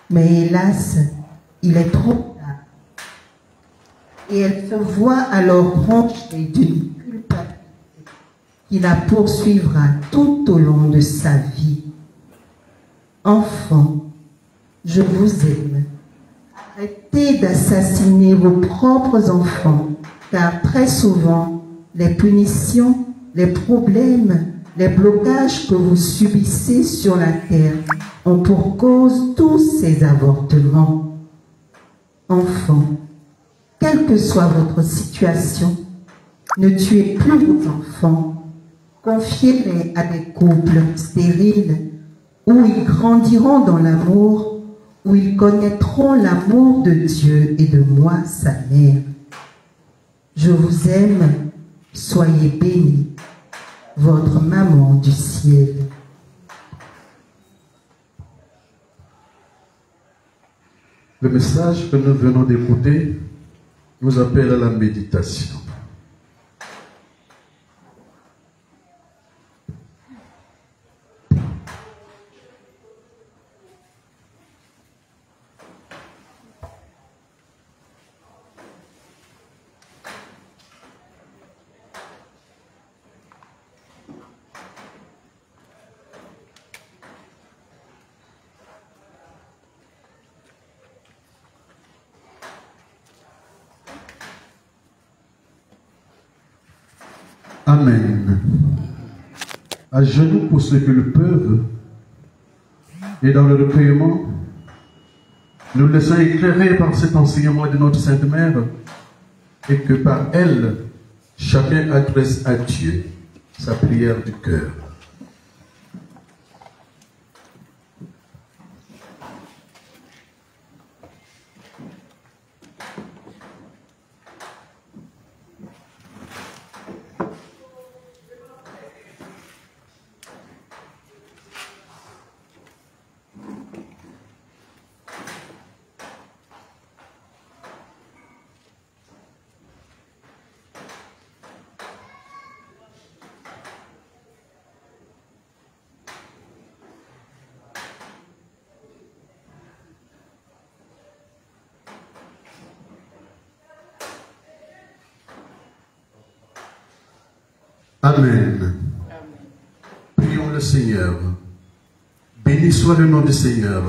Mais hélas, il est trop tard. Et elle se voit alors rongée d'une culpabilité qui la poursuivra tout au long de sa vie. Enfants, je vous aime. Arrêtez d'assassiner vos propres enfants, car très souvent, les punitions, les problèmes, les blocages que vous subissez sur la terre ont pour cause tous ces avortements. Enfants, quelle que soit votre situation, ne tuez plus vos enfants. Confiez-les à des couples stériles où ils grandiront dans l'amour, où ils connaîtront l'amour de Dieu et de moi, sa mère. Je vous aime, soyez bénis, votre maman du ciel. Le message que nous venons d'écouter nous appelle à la méditation. Amen. À genoux pour ceux qui le peuvent, et dans le recueillement, nous laissons éclairer par cet enseignement de notre Sainte Mère, et que par elle, chacun adresse à Dieu sa prière du cœur. Amen. Prions le Seigneur. Béni soit le nom du Seigneur.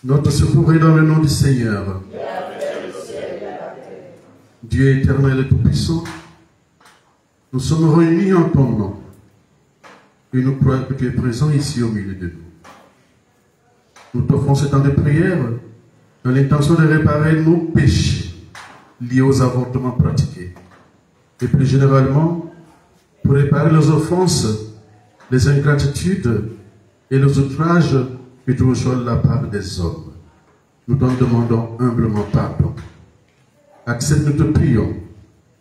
Notre secours est dans le nom du Seigneur. Dieu éternel et tout-puissant, nous sommes réunis en ton nom et nous croyons que tu es présent ici au milieu de nous. Nous t'offrons ce temps de prière dans l'intention de réparer nos péchés liés aux avortements pratiqués. Et plus généralement, pour réparer les offenses, les ingratitudes et les outrages que tu reçois de la part des hommes. Nous t'en demandons humblement pardon. Accepte, nous te prions.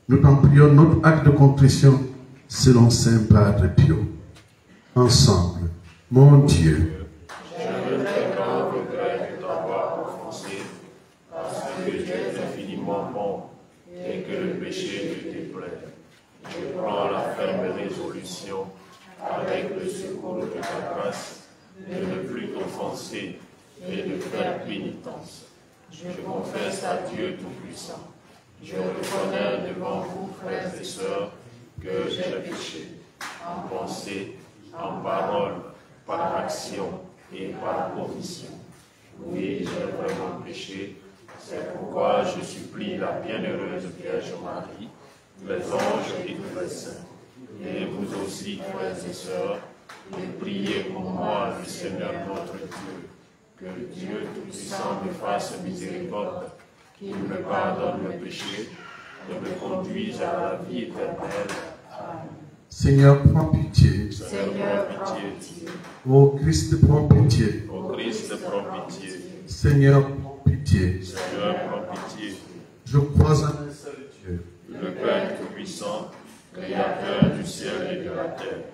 Nous t'en prions notre acte de contrition selon Saint Padre Pio. Ensemble, mon Dieu, je me tellement regrette de t'avoir offensé, parce que tu es infiniment bon et que le péché te déplaît. Je prends la ferme résolution, avec le secours de ta grâce, de ne plus t'offenser et de faire pénitence. Je confesse à Dieu Tout-Puissant. Je reconnais devant vous, frères et sœurs, que j'ai péché, en pensée, en parole, par action et par omission. Oui, j'ai vraiment péché. C'est pourquoi je supplie la bienheureuse Vierge Marie, les anges et tous les saints, et vous aussi, frères et sœurs, de prier pour moi, le Seigneur notre Dieu, que Dieu Tout-Puissant me fasse miséricorde, qu'il me pardonne le péché, et me conduise à la vie éternelle. Amen. Seigneur, prends pitié. Seigneur, prends pitié. Ô Christ, prends pitié. Ô Christ, prends pitié. Seigneur, prends pitié. Seigneur, prends pitié. Je crois en un seul Dieu, Le Père Tout-Puissant, Créateur du ciel et de la terre,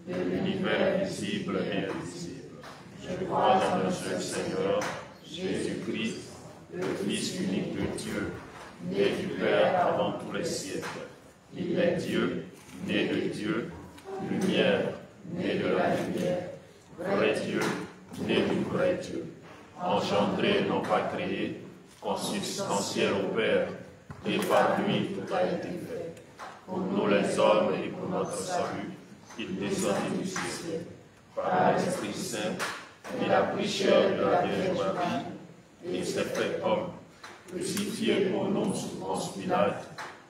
de l'univers visible et invisible. Je crois en un seul Seigneur, Jésus-Christ, le Fils unique de Dieu, né du Père avant tous les siècles. Il est Dieu, né de Dieu, lumière, né de la lumière, vrai Dieu, né du vrai Dieu, engendré, non pas créé, consubstantiel au Père, et par lui tout a été fait. Pour nous les hommes et pour notre salut, il descendit du ciel. Par l'Esprit Saint, il a pris chair de la Vierge Marie, et s'est fait homme, crucifié pour nous sous Ponce Pilate.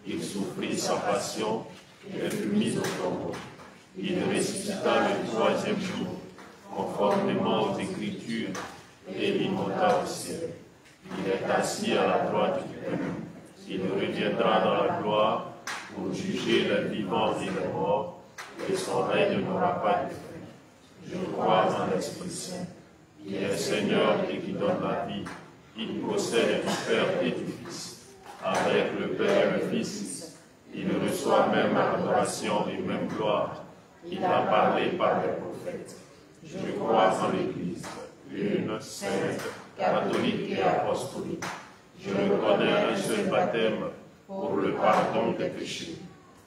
Il souffrit sa passion et fut mis au tombeau. Il ressuscita le troisième jour, conformément aux Écritures, et il monta au ciel. Il est assis à la droite du Père. Il reviendra dans la gloire pour juger les vivants et les morts, et son règne n'aura pas de fin. Je crois en l'Esprit Saint, qui est Seigneur et qui donne la vie. Il procède du Père et du Fils. Avec le Père et le Fils, il reçoit même adoration et même gloire. Il a parlé par les prophètes. Je crois en l'Église, une, sainte, catholique et apostolique. Je reconnais un seul baptême pour le pardon des péchés.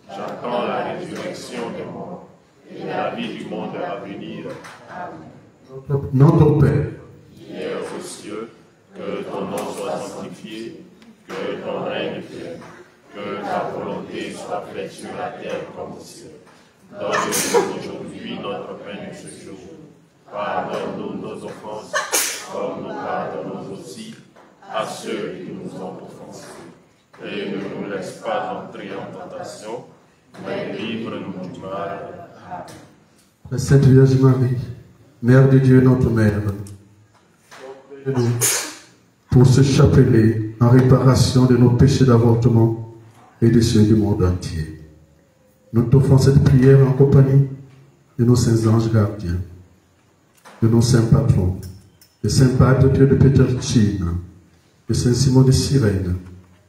J'attends la résurrection des morts et la vie du monde à venir. Amen. Notre Père, qui es aux cieux, que ton nom soit sanctifié, que ton règne vienne, que ta volonté soit faite sur la terre comme au ciel. Donne-nous aujourd'hui notre pain de ce jour. Pardonne-nous nos offenses, comme nous pardonnons aussi à ceux qui nous ont offensés. Et ne nous laisse pas entrer en tentation, mais livre-nous du mal. Amen. la Sainte Vierge Marie, Mère de Dieu, notre Mère, prie-nous pour ce chapelet en réparation de nos péchés d'avortement et de ceux du monde entier. Nous t'offrons cette prière en compagnie de nos saints anges gardiens, de nos saints patrons, de Saint Padre Pio de Pietrelcina, de Saint Simon de Cyrène,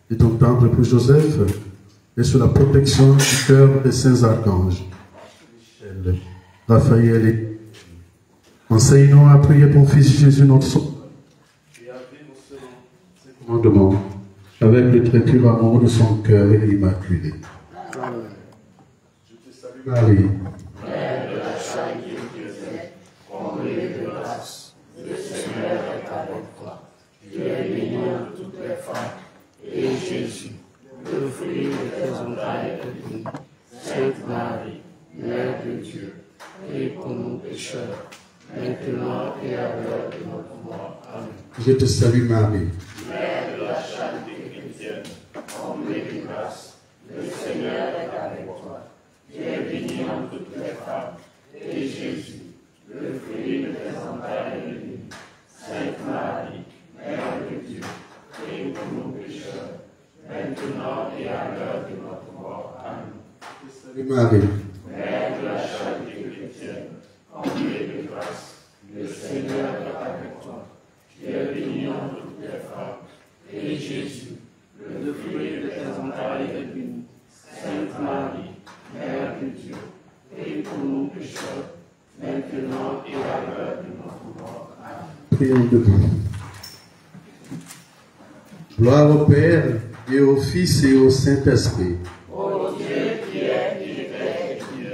de ton tendre époux Joseph, et sous la protection du cœur des saints archanges, Michel, Raphaël et enseigne-nous à prier ton Fils Jésus notre Sauveur, et à vivre selon ses commandements, avec le très pur amour de son cœur immaculé. Amen. Je te salue Marie, Mère de la charité de Dieu, comblée de grâce, le Seigneur est avec toi. Tu es bénie entre toutes les femmes, et Jésus, le fruit de tes entrailles, est béni. Sainte Marie, Mère de Dieu, prie pour nous pécheurs, maintenant et à l'heure de notre mort. Amen. je te salue Marie, Mère de la charité chrétienne, comblée de grâce, le Seigneur est avec toi. Tu es bénie entre toutes les femmes, et Jésus, le fruit de tes entrailles, est béni. Sainte Marie, Mère de Dieu, prie pour nous pécheurs, maintenant et à l'heure de notre mort. Amen. je te salue Marie, Mère de la charité chrétienne, comblée de grâce, le Seigneur est avec toi. Tu es bénie entre toutes les femmes, et Jésus, le fruit de tes entrailles, est béni. Sainte Marie, Mère de Dieu, prie pour nous pécheurs, maintenant et à l'heure de notre mort. Amen. prions debout. Gloire au Père, et au Fils et au Saint-Esprit. Ô Dieu qui est et Dieu,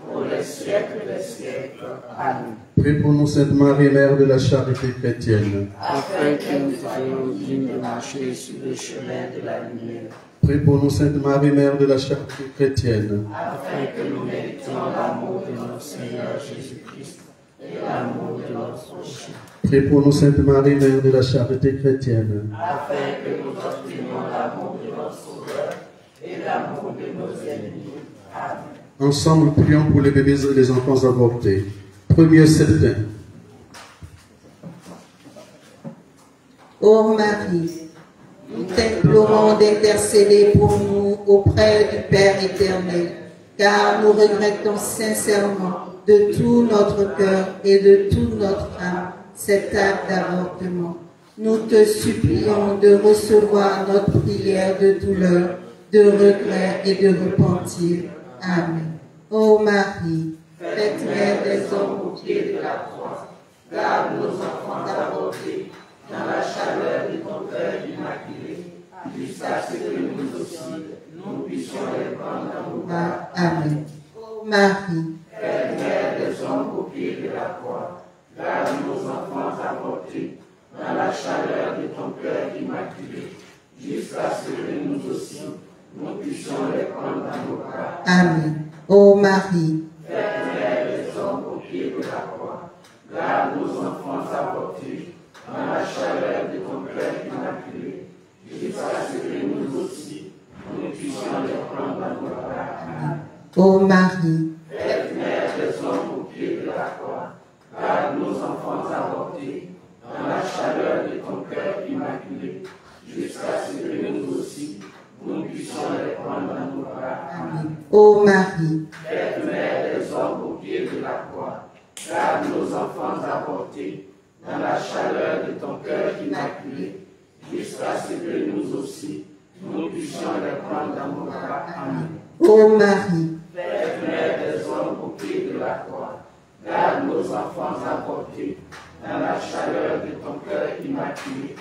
pour les siècles des siècles. Amen. Prie pour nous, Sainte Marie, Mère de la charité chrétienne. Afin que nous soyons dignes de marcher sur le chemin de la lumière. Prie pour nous, Sainte Marie, Mère de la charité chrétienne. Afin que nous méritions l'amour de notre Seigneur Jésus-Christ et l'amour de notre prochain. Prie pour nous, Sainte Marie, Mère de la charité chrétienne. Afin que nous obtenions l'amour de notre Sauveur et l'amour de nos ennemis. Amen. Ensemble, prions pour les bébés et les enfants avortés. Premier septembre. Ô Marie, nous t'implorons d'intercéder pour nous auprès du Père éternel, car nous regrettons sincèrement de tout notre cœur et de toute notre âme cet acte d'avortement. Nous te supplions de recevoir notre prière de douleur, de regret et de repentir. Amen. Ô Marie, faites mère des hommes au pied de la croix, garde nos enfants avortés dans la chaleur de ton cœur immaculé, jusqu'à ce que nous aussi, nous puissions les prendre dans nos bras. Amen. Ô Marie, faites mère des hommes au pied de la croix, garde nos enfants chaleur de ton cœur immaculé, jusqu'à ce que nous aussi, nous puissions les prendre dans nos bras. Amen. Ô Marie, Mère des hommes au pied de la croix, garde nos enfants avortés dans la chaleur de ton cœur immaculé, jusqu'à ce que nous aussi, nous puissions les prendre dans nos bras. Amen. ô Marie, Mère des hommes au pied de la croix, garde nos enfants avortés dans la chaleur de ton cœur immaculé, jusqu'à ce que nous aussi, nous puissions les prendre dans nos bras. Amen. ô Marie, Mère des hommes au pied de la croix, garde nos enfants avortés dans la chaleur de ton cœur immaculé, jusqu'à ce que nous aussi, nous puissions les prendre dans nos bras. Amen. ô Marie, Mère des hommes au pied de la croix, garde nos enfants avortés dans la chaleur de ton cœur immaculé,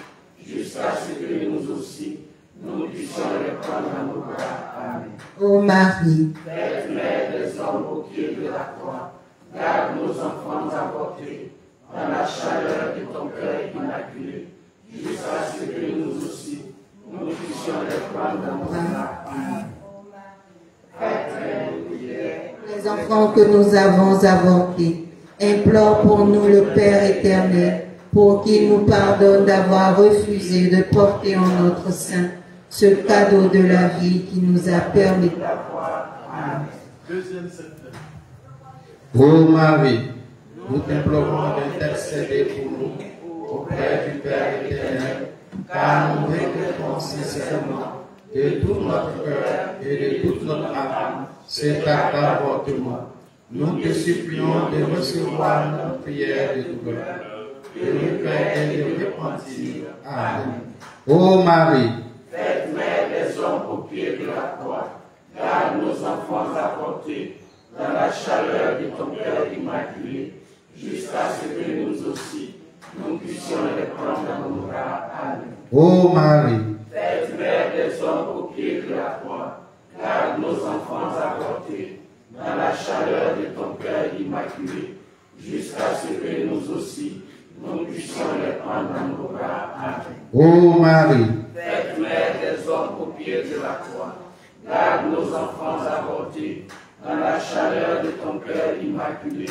jusqu'à ce que nous aussi, nous puissions les prendre dans nos bras. Amen. ô Marie, Mère des hommes au pied de la croix, garde nos enfants avortés dans la chaleur de ton cœur immaculé, jusqu'à ce que nous aussi, nous puissions les prendre dans nos bras. Amen. les enfants que nous avons avortés, implore pour nous le Père éternel, pour qu'il nous pardonne d'avoir refusé de porter en notre sein ce cadeau de la vie qui nous a permis d'avoir. Amen. Deuxième septembre. Ô Marie, nous t'implorons d'intercéder pour nous auprès du Père éternel, car nous regrettons sincèrement de tout notre cœur et de toute notre âme cet acte d'avortement. Nous te supplions de recevoir notre prière de douleur, de regret et de repentir. Amen. Ô Marie, Mère des hommes au pied de la croix, garde nos enfants avortés dans la chaleur de ton cœur immaculé, jusqu'à ce que nous aussi, nous puissions les prendre dans nos bras. Amen. ô Marie, Mère des hommes au pied de la croix, garde nos enfants avortés dans la chaleur de ton cœur immaculé, jusqu'à ce que nous aussi, nous puissions les prendre dans nos bras. Amen. ô Marie, Mère des hommes au pied de la croix, garde nos enfants avortés dans la chaleur de ton cœur immaculé,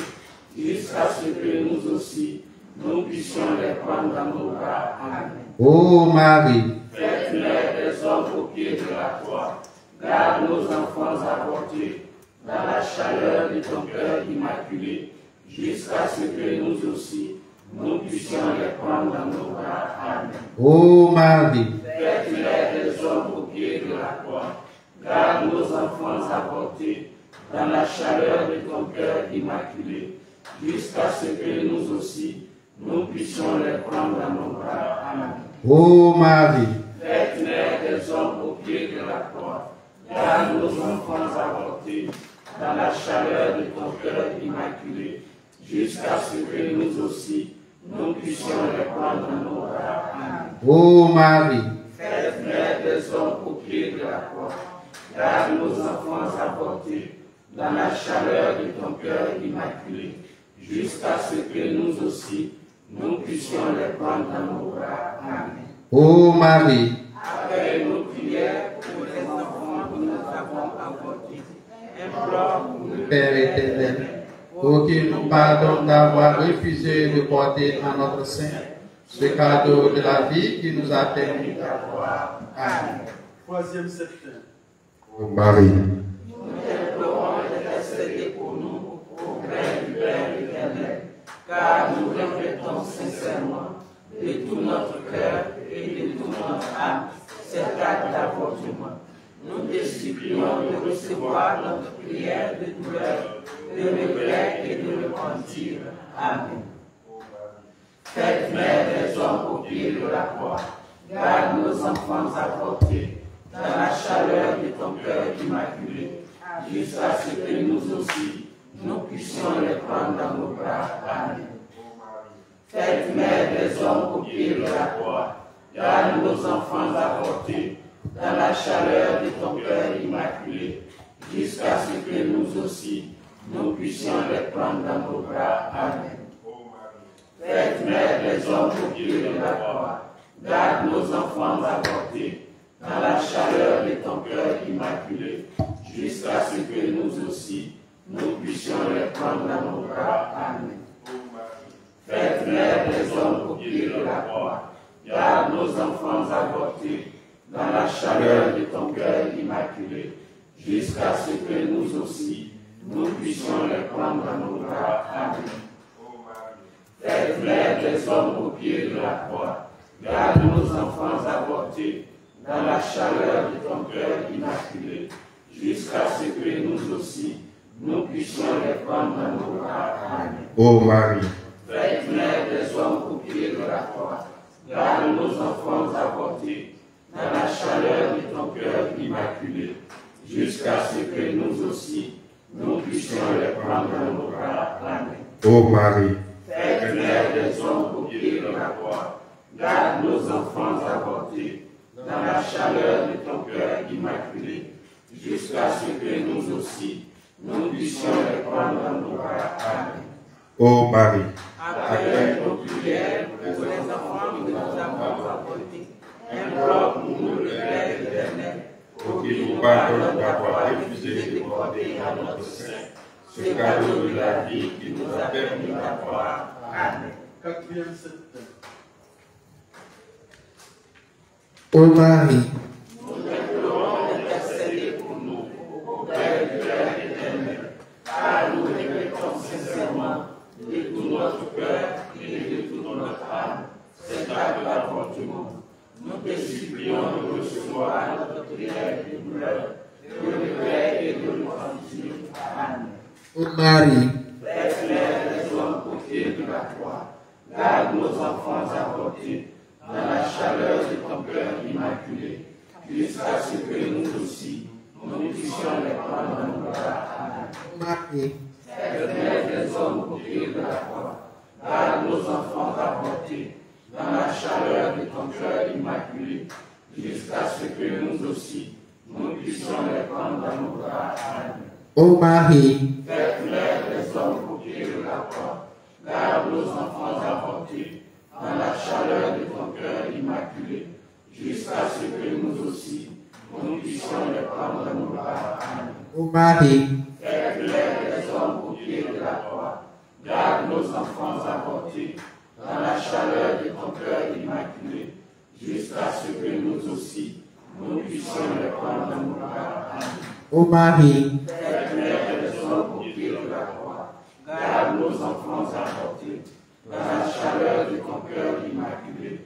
jusqu'à ce que nous aussi, nous puissions les prendre dans nos bras. Amen. ô Marie, Mère des hommes au pied de la croix, garde nos enfants avortés dans la chaleur de ton cœur immaculé, jusqu'à ce que nous aussi, nous puissions les prendre dans nos bras. Amen. ô Marie, Mère des hommes au pied de la croix, garde nos enfants avortés dans la chaleur de ton cœur immaculé, jusqu'à ce que nous aussi, nous puissions les prendre dans nos bras. Amen. ô Marie, Mère des hommes au pied de la croix, garde nos enfants avortés dans la chaleur de ton cœur immaculé, jusqu'à ce que nous aussi, nous puissions les prendre dans nos bras. Amen. ô Marie, Mère des hommes au pied de la croix, garde nos enfants avortés dans la chaleur de ton cœur immaculé, jusqu'à ce que nous aussi, nous puissions les prendre dans nos bras. Amen. ô Marie, Après nos prières pour les enfants que nous avons avortés, implore pour nous, Père éternel, pour qu'il nous pardonne d'avoir refusé de porter en notre sein ce cadeau de la vie qui nous a permis d'avoir. Amen. Troisième septembre. Ô Marie, nous t'implorons d'intercéder pour nous auprès du Père éternel, car nous regrettons sincèrement de tout notre cœur et de toute notre âme cet acte d'avortement. Nous te supplions de recevoir notre prière de douleur, de regret et de repentir. Amen. Mère des hommes au pied de la croix, garde nos enfants avortés dans la chaleur de ton cœur immaculé, jusqu'à ce que nous aussi, nous puissions les prendre dans nos bras. Amen. Mère des hommes au pied de la croix, garde nos enfants avortés dans la chaleur de ton cœur immaculé, jusqu'à ce que nous aussi, nous puissions les prendre dans nos bras. Amen. Mère Père des hommes au pied de la croix, garde nos enfants avortés dans la chaleur de ton cœur immaculé, jusqu'à ce que nous aussi, nous puissions les prendre dans nos bras. Amen. Faites mère des hommes au pied de la croix, garde nos enfants avortés dans la chaleur de ton cœur immaculé, jusqu'à ce que nous aussi, nous puissions les prendre dans nos bras. Amen. Faites mère des hommes au pied de la croix, garde nos enfants avortés dans la chaleur de ton cœur immaculé, jusqu'à ce que nous aussi, nous puissions les prendre dans nos bras. Amen. Ô Marie, Faites mère des hommes au pied de la croix, garde nos enfants avortés dans la chaleur de ton cœur immaculé, jusqu'à ce que nous aussi, nous puissions les prendre dans nos bras. Amen. ô Marie, Faites mère des hommes au pied de la croix, garde nos enfants avortés dans la chaleur de ton cœur immaculé, jusqu'à ce que nous aussi, nous puissions les prendre dans nos bras. Amen. ô Marie, Après nos prières pour les enfants que nous avons avortés, implore pour nous le Père éternel, pour qu'il nous pardonne d'avoir refusé de porter à notre sein ce cadeau de la vie qui nous a permis d'avoir. Amen. Quatrième septembre. ô Marie, Nous implorons d'intercéder pour nous auprès du Père éternel, car nous regrettons sincèrement de tout notre cœur et de toute notre âme cet acte d'avortement. Nous te supplions de recevoir notre prière de douleur, de regret et de repentance. Amen. ô Marie, Faites mère des hommes au pied de la croix, garde nos enfants avortés dans la chaleur de ton cœur immaculé, jusqu'à ce que nous aussi, nous puissions les prendre dans nos bras. Amen. ô Marie, Faites mère des hommes au pied de la croix, garde nos enfants avortés dans la chaleur de ton cœur immaculé, jusqu'à ce que nous aussi, nous puissions les prendre dans nos bras. Amen. ô Marie, Faites mère des hommes au pied de la croix, garde nos enfants avortés dans la chaleur de ton cœur immaculé, jusqu'à ce que nous aussi, nous puissions les prendre dans nos bras. Amen. ô Marie, Faites mère des hommes au pied de la croix, garde nos enfants avortés dans la chaleur de ton cœur immaculé, jusqu'à ce que nous aussi, nous puissions les prendre dans nos bras. Amen. ô Marie, Faites mère des hommes au pied de la croix, garde nos enfants avortés dans la chaleur de ton cœur immaculé,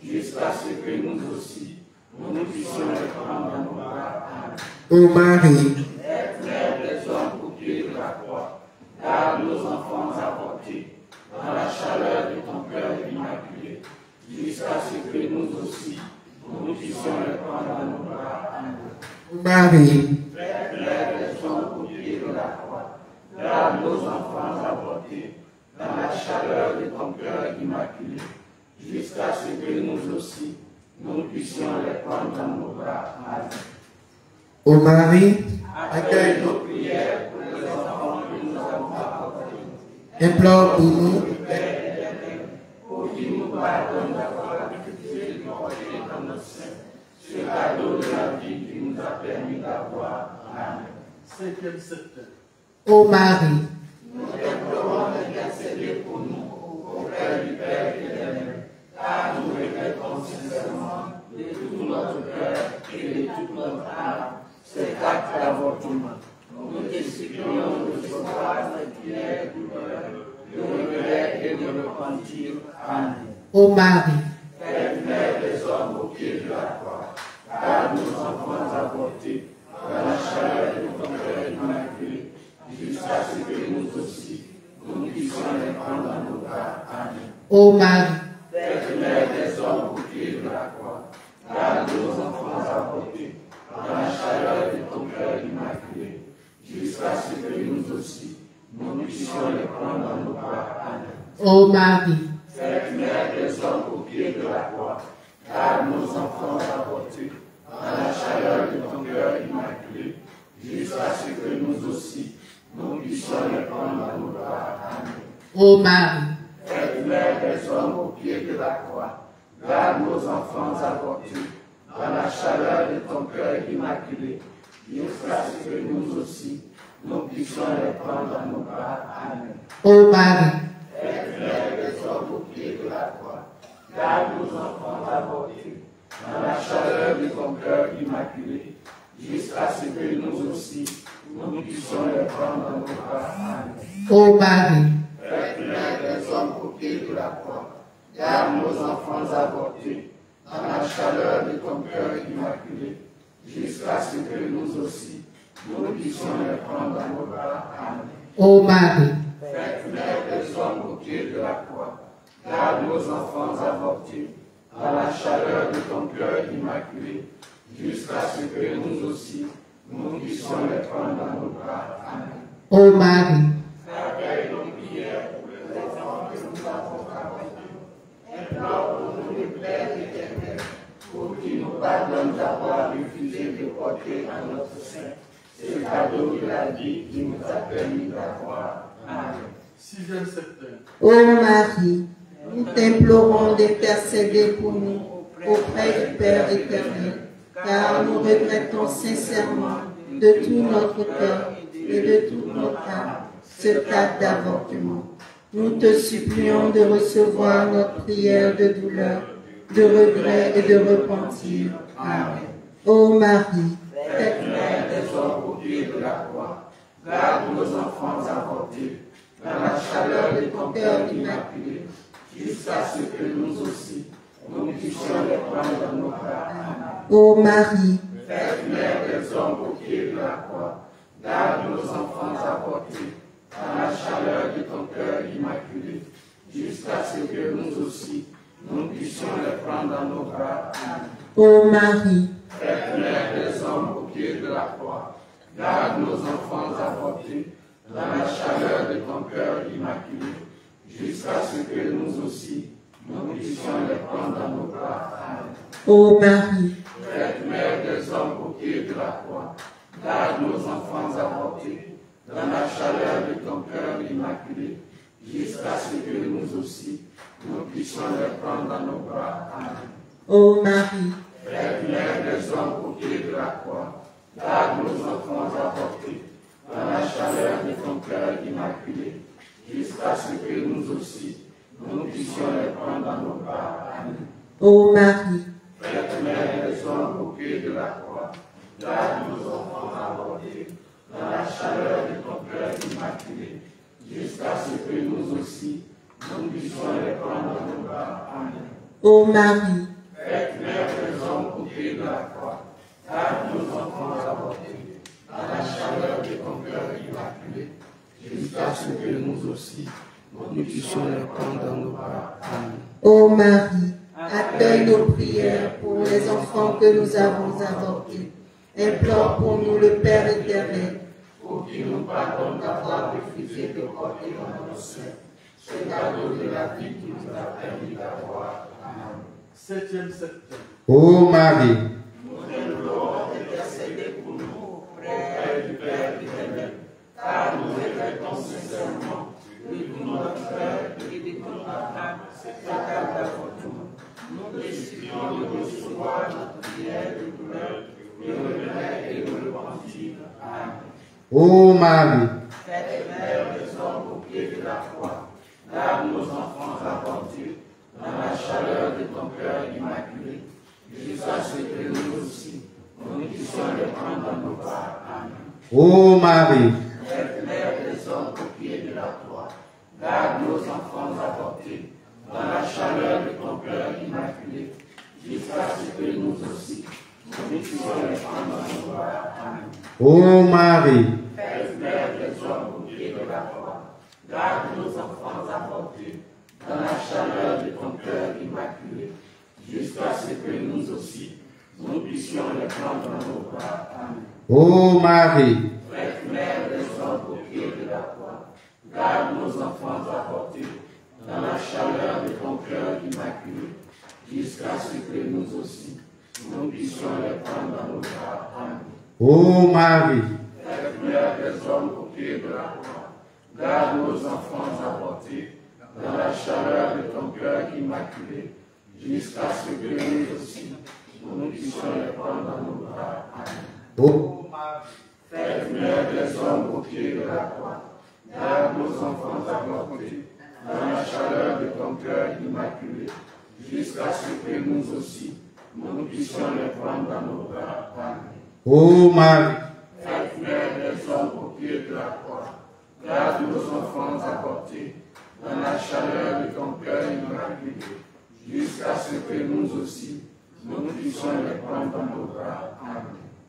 jusqu'à ce que nous aussi, nous puissions les prendre dans nos bras. Amen. ô Marie, Faites mère des hommes au pied de la croix, garde nos enfants avortés dans la chaleur de ton cœur immaculé, jusqu'à ce que nous aussi, nous puissions les prendre dans nos bras. Amen. ô Marie, Faites mère des hommes au pied de la croix, garde nos enfants avortés dans la chaleur de ton cœur immaculé, jusqu'à ce que nous aussi, nous puissions les prendre dans nos bras. Amen. ô Marie, Accueille nos prières pour les enfants que nous avons avortés, implore pour nous, pour qu'il nous pardonne d'avoir refusé de porter dans nos seins ce cadeau de la vie qui nous a permis d'avoir. Amen. Cinquième septembre. ô Marie, Nous implorons d'intercéder pour nous auprès du Père éternel, car nous regrettons sincèrement de tout notre cœur et de toute notre âme cet acte d'avortement. Nous te supplions de recevoir notre prière de douleur, de regret et de repentir. Amen. ô Marie, Faites mère des hommes au pied de la croix, garde nos enfants avortés dans la chaleur de ton cœur immaculé, jusqu'à ce que nous aussi, nous puissions les prendre dans nos bras. Amen. ô Marie, Faites mère des hommes au pied de la croix, garde nos enfants avortés dans la chaleur de ton cœur immaculé, jusqu'à ce que nous aussi, nous puissions les prendre dans nos bras. Amen. ô Marie, Faites mère des hommes au pied de la croix, garde nos enfants avortés dans la chaleur de ton cœur immaculé, jusqu'à ce que nous aussi, nous puissions les prendre dans nos bras. Amen. ô Marie, Faites mère des hommes au pied de la croix, garde nos enfants avortés, dans la chaleur de ton cœur immaculé, jusqu'à ce que nous aussi, nous puissions les prendre dans nos bras. Amen. Ô Marie, Père des hommes au pied de la croix, garde nos enfants avortés, dans la chaleur de ton cœur immaculé, jusqu'à ce que nous aussi, nous puissions les prendre dans nos bras. Amen. ô Marie, Père des hommes au pied de la croix, garde nos enfants avortés, dans la chaleur de ton cœur immaculé, jusqu'à ce que nous aussi, nous puissions les prendre dans nos bras. Amen. ô Marie, Père des hommes au pied de la croix, garde nos enfants avortés, dans la chaleur de ton cœur immaculé, jusqu'à ce que nous aussi, nous puissions les prendre dans nos bras. Amen. ô Marie, Accueille nos prières pour les enfants que nous avons avortés. Implore pour nous le Père éternel, pour qu'il nous pardonne d'avoir refusé de porter à notre sein ce cadeau de la vie qui nous a permis d'avoir. Amen. 6e septembre. ô Marie, nous t'implorons d'intercéder pour nous auprès du Père éternel, car nous regrettons sincèrement de tout notre cœur et de toute notre âme ce cas d'avortement. Nous te supplions de recevoir notre prière de douleur, de regret et de repentir. Amen. Ô Marie, Père des hommes au pied de la croix, garde nos enfants avortés, dans la chaleur de ton cœur immaculé, jusqu'à ce que nous aussi, nous puissions les prendre dans nos bras. Amen. ô Marie, Père des hommes au pied de la croix, garde nos enfants avortés, dans la chaleur de ton cœur immaculé, jusqu'à ce que nous aussi, nous puissions les prendre dans nos bras. Amen. ô Marie, Père des hommes au pied de la croix, garde nos enfants avortés, dans la chaleur de ton cœur immaculé, jusqu'à ce que nous aussi, nous puissions les prendre dans nos bras. Amen. ô Marie, Père des hommes au pied de la croix, garde nos enfants avortés, dans la chaleur de ton cœur immaculé, jusqu'à ce que nous aussi, nous puissions les prendre dans nos bras. Amen. ô Marie, Père des hommes au pied de la croix, garde nos enfants avortés, dans la chaleur de ton cœur immaculé, jusqu'à ce que nous aussi, nous puissions les prendre dans nos bras. Amen. ô Marie, Père des hommes au pied de la croix, garde nos enfants avortés, dans la chaleur de ton cœur immaculé, jusqu'à ce que nous aussi, nous puissions les prendre dans nos bras. Amen. ô Marie, Père des hommes au pied de la croix, garde nos enfants avortés, dans la chaleur de ton cœur immaculé, jusqu'à ce que nous aussi, nous puissions les prendre dans nos bras. Amen. ô Marie, accueille nos prières pour les enfants que nous avons avortés. Implore pour nous le Père éternel, Pour qu'il nous pardonne d'avoir refusé de porter dans nos seins ce cadeau de la vie qui nous a permis d'avoir. Amen. 7e septembre. Ô Marie, Nous t'implorons d'intercéder pour nous auprès du Père éternel, car nous regrettons sincèrement de tout notre cœur et de toute notre âme ce cas d'avortement. Nous te supplions de recevoir notre prière de douleur, de regret et de repentir. Amen. ô Marie, Père des hommes au pied de la croix, garde nos enfants avortés, dans la chaleur de ton cœur immaculé, jusqu'à ce que nous aussi, nous puissions les prendre dans nos bras. Amen. ô Marie, Père des hommes au pied de la croix, garde nos enfants avortés, dans la chaleur de ton cœur immaculé, jusqu'à ce que nous aussi, nous puissions les prendre dans nos bras. Amen. ô Marie, Père des hommes au pied de la croix, garde nos enfants avortés, dans la chaleur de ton cœur immaculé, jusqu'à ce que nous aussi, nous puissions les prendre dans nos bras. Amen. ô Marie, Père des hommes au pied de la croix, garde nos enfants avortés, dans la chaleur de ton cœur immaculé, jusqu'à ce que nous aussi, nous puissions les prendre dans nos bras. Amen. ô Marie, Père des hommes au pied de la croix, garde nos enfants avortés, dans la chaleur de ton cœur immaculé, jusqu'à ce que nous aussi, nous puissions les prendre dans nos bras. Amen. Ô Marie, Faites mère des hommes au pied de la croix, garde nos enfants avortés, dans la chaleur de ton cœur immaculé, jusqu'à ce que nous aussi, nous puissions les prendre dans nos bras. Amen. ô Marie, Faites mère des hommes au pied de la croix, garde nos enfants avortés, dans la chaleur de ton cœur immaculé, jusqu'à ce que nous aussi, nous puissions les prendre dans nos bras. Amen.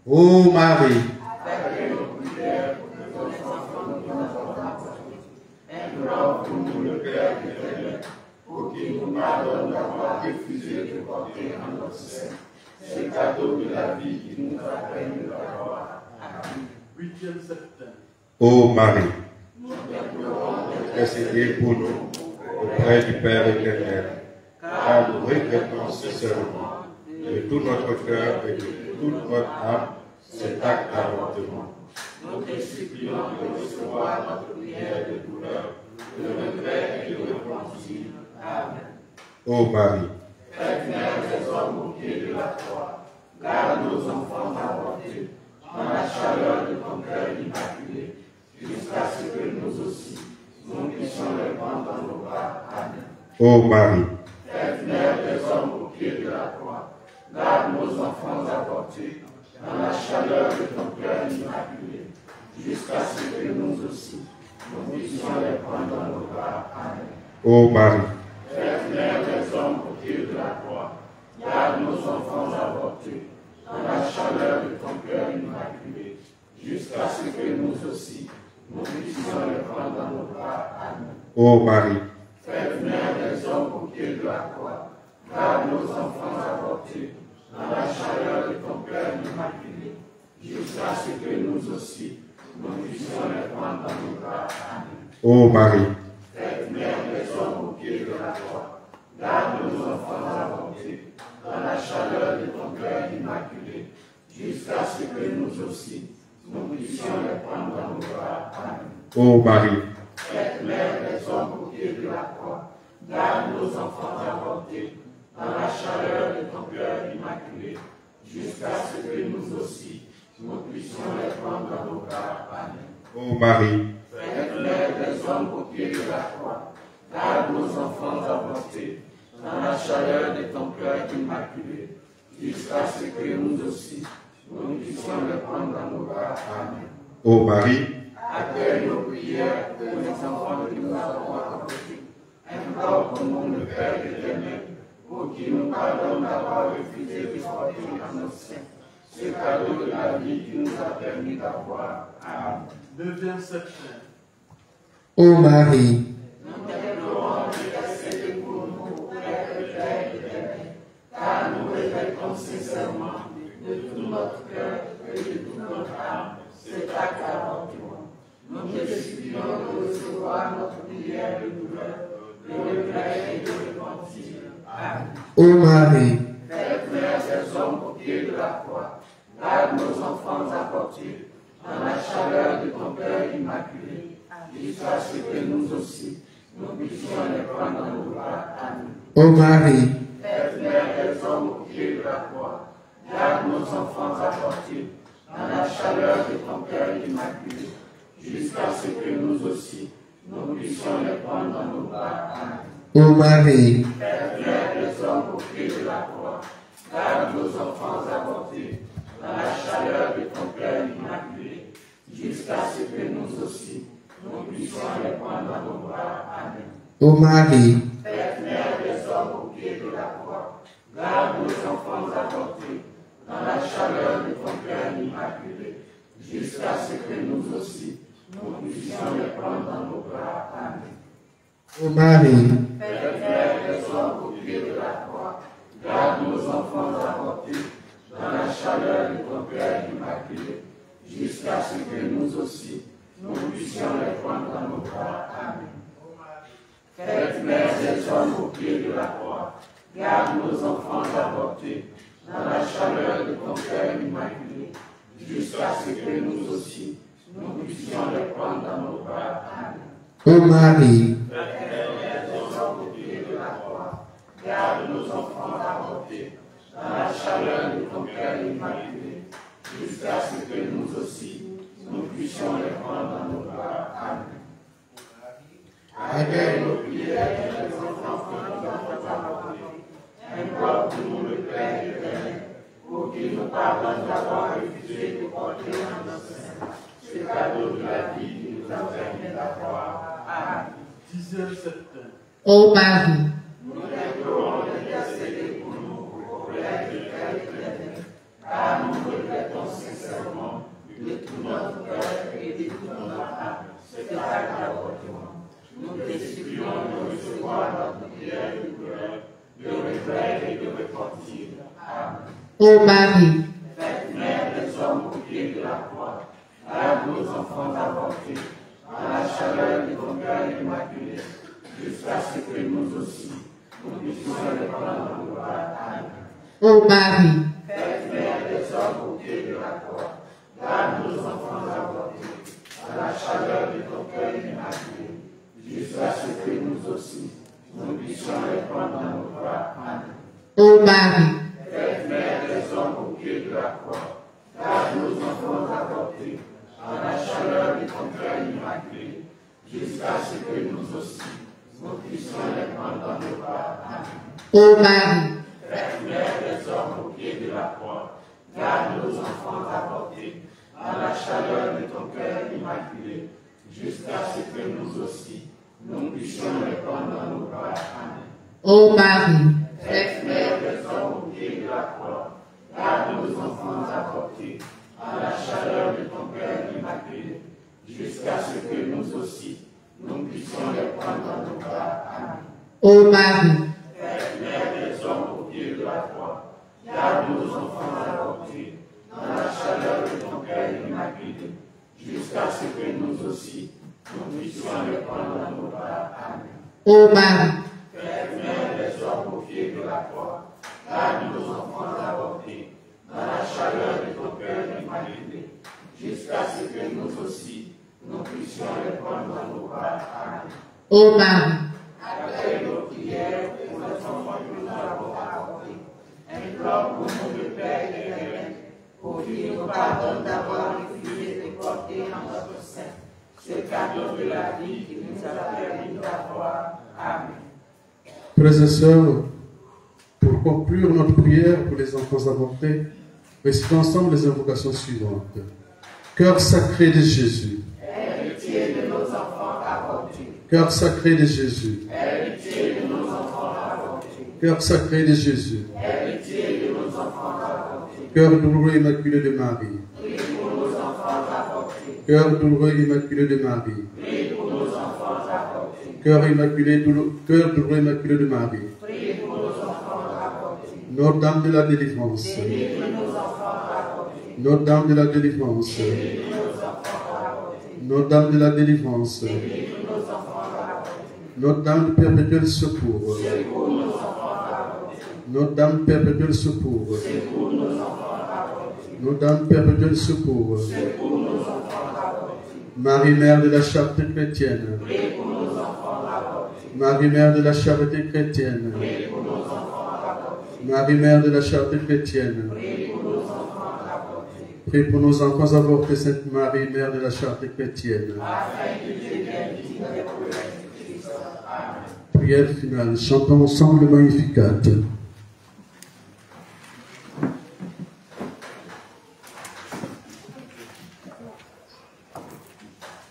ô Marie, Faites nos prières pour que nos enfants nous avons apportés. Implore pour nous le Père éternel, pour qu'il nous pardonne d'avoir refusé de porter en notre sein ce cadeau de la vie qui nous a permis d'avoir. Amen. 8e septembre. ô Marie, Nous implorons intercédez pour nous auprès du Père éternel, car nous regrettons sincèrement de tout notre cœur et de toute notre âme cet acte d'avortement. nous te supplions de recevoir notre prière de douleur, de regret et de repentir. Amen. ô Marie, Faites mère des hommes au pied de la croix, garde nos enfants avortés, dans la chaleur de ton cœur immaculé, jusqu'à ce que nous aussi, nous puissions les prendre dans nos bras. Amen. ô Marie, Faites mère des hommes au pied de la croix, garde nos enfants avortés, dans la chaleur de ton cœur immaculé, jusqu'à ce que nous aussi, nous puissions les prendre dans nos bras. Amen. ô Marie, Faites mère des hommes au pied de la croix, garde nos enfants avortés, dans la chaleur de ton cœur immaculé, jusqu'à ce que nous aussi, nous puissions les prendre dans nos bras. Amen. ô Marie, Faites mère des hommes au pied de la croix, garde nos enfants avortés, dans la chaleur de ton cœur immaculé, jusqu'à ce que nous aussi, nous puissions les prendre dans nos bras. Amen. ô Marie, Faites mère des hommes au pied de la croix, garde nos enfants avortés, dans la chaleur de ton cœur immaculé, jusqu'à ce que nous aussi, nous puissions les prendre dans nos bras. Amen. ô Marie, Faites mère des hommes au pied de la croix, garde nos enfants avortés, dans la chaleur de ton cœur immaculé, jusqu'à ce que nous aussi, nous puissions les prendre dans nos bras. Amen. ô Marie, Faites mère des hommes au pied de la croix, garde nos enfants avortés, dans la chaleur de ton cœur immaculé, jusqu'à ce que nous aussi, nous puissions les prendre dans nos bras. Amen. ô Marie, Accueille nos prières pour les enfants que nous avons adoptés. Implore pour nous le Père éternel, pour qu'il nous pardonne d'avoir refusé de porter en nos seins ce cadeau de la vie qui nous a permis d'avoir. Amen. 9e septembre. ô Marie, Nous t'implorons d'intercéder pour nous auprès du Père éternel, car nous regrettons sincèrement de tout notre cœur et de toute notre âme cet acte d'avortement. Nous te supplions de recevoir notre prière de douleur, de regret et de repentir. Amen. ô Marie, Faites mère des hommes au pied de la croix, garde nos enfants avortés, dans la chaleur de ton cœur immaculé, jusqu'à ce que nous aussi, nous puissions les prendre dans nos bras. Amen. ô Marie, Faites mère des hommes au pied de la croix, garde nos enfants avortés, dans la chaleur de ton cœur immaculé, jusqu'à ce que nous aussi, nous puissions les prendre dans nos bras. Amen. ô Marie, Faites mère des hommes au pied de la croix, garde nos enfants avortés, dans la chaleur de ton cœur immaculé, jusqu'à ce que nous aussi, nous puissions les prendre dans nos bras. Amen. ô Marie, Faites mère des hommes au pied de la croix, garde nos enfants avortés, dans la chaleur de ton cœur immaculé, jusqu'à ce que nous aussi, nous puissions les prendre dans nos bras. Amen. ô Marie, Faites mère des hommes au pied de la croix, garde nos enfants avortés, dans la chaleur de ton cœur immaculé, jusqu'à ce que nous aussi, nous puissions les prendre dans nos bras. Amen. Faites mère des hommes au pied de la croix, garde nos enfants avortés, dans la chaleur de ton cœur immaculé, jusqu'à ce que nous aussi, nous puissions les prendre dans nos bras. Amen. ô Marie, Faites mère des Ô Marie, nous t'implorons d'intercéder pour nous auprès du Père éternel, car nous regrettons sincèrement de tout notre cœur et de toute notre âme cet acte d'avortement. Nous te supplions de recevoir notre prière de douleur, de regret et de repentir. Amen. ô Marie, Faites mère des hommes au pied de la croix, garde nos enfants avortés, dans la chaleur de ton cœur immaculé, jusqu'à ce que nous aussi, nous puissions les prendre en gloire. Amen. ô Marie, Faites mère des hommes au pied de la croix, garde nos enfants avortés, dans la chaleur de ton cœur immaculé, jusqu'à ce que nous aussi, nous puissions les prendre en gloire. Amen. ô Marie, Faites mère des hommes au pied de la croix, garde nos enfants avortés, dans la chaleur de ton cœur immaculé, jusqu'à ce que nous aussi, nous puissions les prendre en gloire. Amen. ô Marie, Faites mère des hommes au pied de la croix, garde nos enfants avortés, dans la chaleur de ton cœur immaculé, jusqu'à ce que nous aussi, nous puissions les prendre en gloire. Amen. ô Marie, Faites mère des hommes au pied de la croix, garde nos enfants avortés, dans la chaleur de ton cœur immaculé, jusqu'à ce que nous aussi, nous puissions les prendre en gloire. Amen. ô Marie, Faites mère des hommes au pied de la croix, garde nos enfants avortés, dans la chaleur de ton cœur immaculé, jusqu'à ce que nous aussi, nous puissions les prendre en gloire. Amen. ô Marie, Faites mère des hommes au pied de la croix, garde nos enfants avortés, dans la chaleur de ton cœur immaculé, jusqu'à ce que nous aussi, nous puissions les prendre en gloire. Amen. ô Marie, Après nos prières pour les enfants que nous avons avortés, implore pour nous le Père éternel, pour qu'il nous pardonne d'avoir refusé de porter en notre sein ce cadeau de la vie qui nous a permis d'avoir. Amen. Frères et sœurs, pour conclure notre prière pour les enfants avortés, récitons ensemble les invocations suivantes. Cœur sacré de Jésus. Héritier de nos enfants avortés. Cœur sacré de Jésus. Héritier de nos enfants avortés. Cœur sacré de Jésus. Héritier de nos enfants avortés. Cœur douloureux immaculé de Marie. Prie pour nos enfants avortés. Cœur douloureux immaculé de Marie. Prie pour nos enfants avortés. Cœur douloureux immaculé de Marie. Prie pour nos enfants avortés. Notre-Dame de la délivrance. Délivre nos enfants avortés. Notre-Dame de la délivrance. Délivre nos enfants avortés. Notre-Dame de la délivrance. Délivre nos enfants avortés. Notre-Dame du perpétuel secours. Secours nos enfants avortés. Notre-Dame du perpétuel secours. Secours nos enfants avortés. Notre-Dame du perpétuel secours. Secours nos enfants avortés. Marie, Mère de la charité chrétienne. Prie pour nos enfants avortés. Marie, Mère de la charité chrétienne. Prie pour nos enfants avortés. Marie, Mère de la charité chrétienne. Prie pour nos enfants avortés. Prie pour nos enfants avortés, Sainte Marie, Mère de la charité chrétienne. Afin que Dieu vienne digne des promesses du Christ. Amen. Prière finale. Chantons ensemble le Magnificat.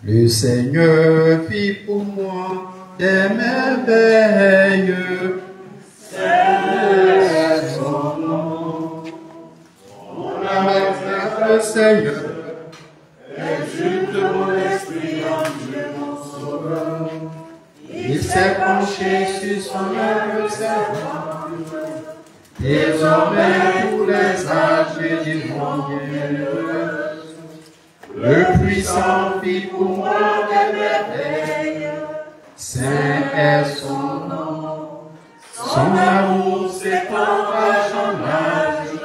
le Seigneur fit pour moi des merveilles. C'est son nom. Mon âme exalte le Seigneur. Exulte mon esprit en Dieu mon sauveur. Il s'est penché sur son œuvre servante. Désormais tous les âges diront bienheureux. Le puissant fit pour moi des merveilles. Saint est son nom. Son amour s'étend âge en âge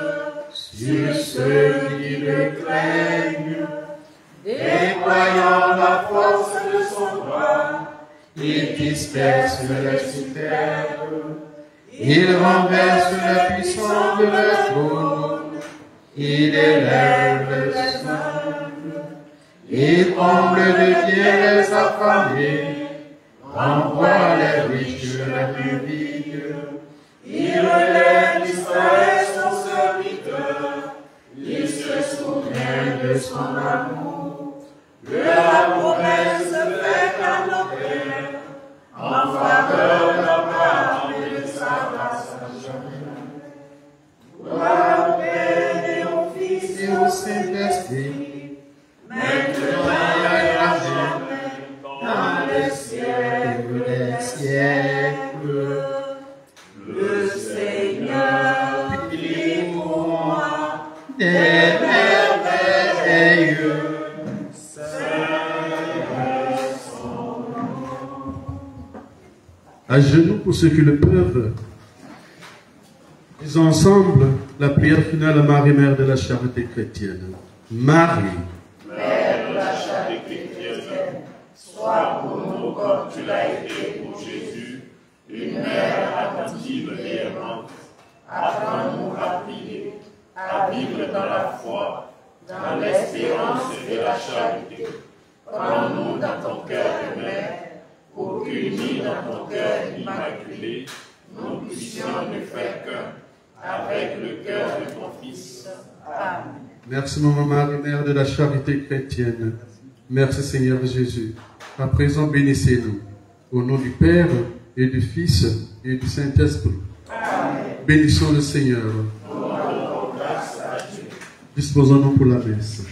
sur ceux qui le craignent. Déployant la force de son bras, il disperse les superbes. Il renverse les puissants de leur trône. Il élève les humbles. Il comble de bien les affamés. Renvoie les riches les plus vides. Il relève Israël son serviteur. Il se souvient de son amour. De la promesse faite à nos pères en faveur À genoux pour ceux qui le peuvent. Disons ensemble la prière finale à Marie, Mère de la Charité chrétienne. Marie, Mère de la charité chrétienne, sois pour nous comme tu l'as été pour Jésus, une mère attentive et aimante. Apprends-nous à prier, à vivre dans la foi, dans l'espérance et la charité. Prends-nous dans ton cœur de mère, pour qu'unis dans ton cœur immaculé, nous puissions ne faire qu'un, avec le cœur de ton Fils. Amen. merci Maman Marie, Mère de la Charité chrétienne. Merci Seigneur Jésus. À présent, bénissez-nous. Au nom du Père et du Fils et du Saint-Esprit. Bénissons le Seigneur. Disposons-nous pour la messe.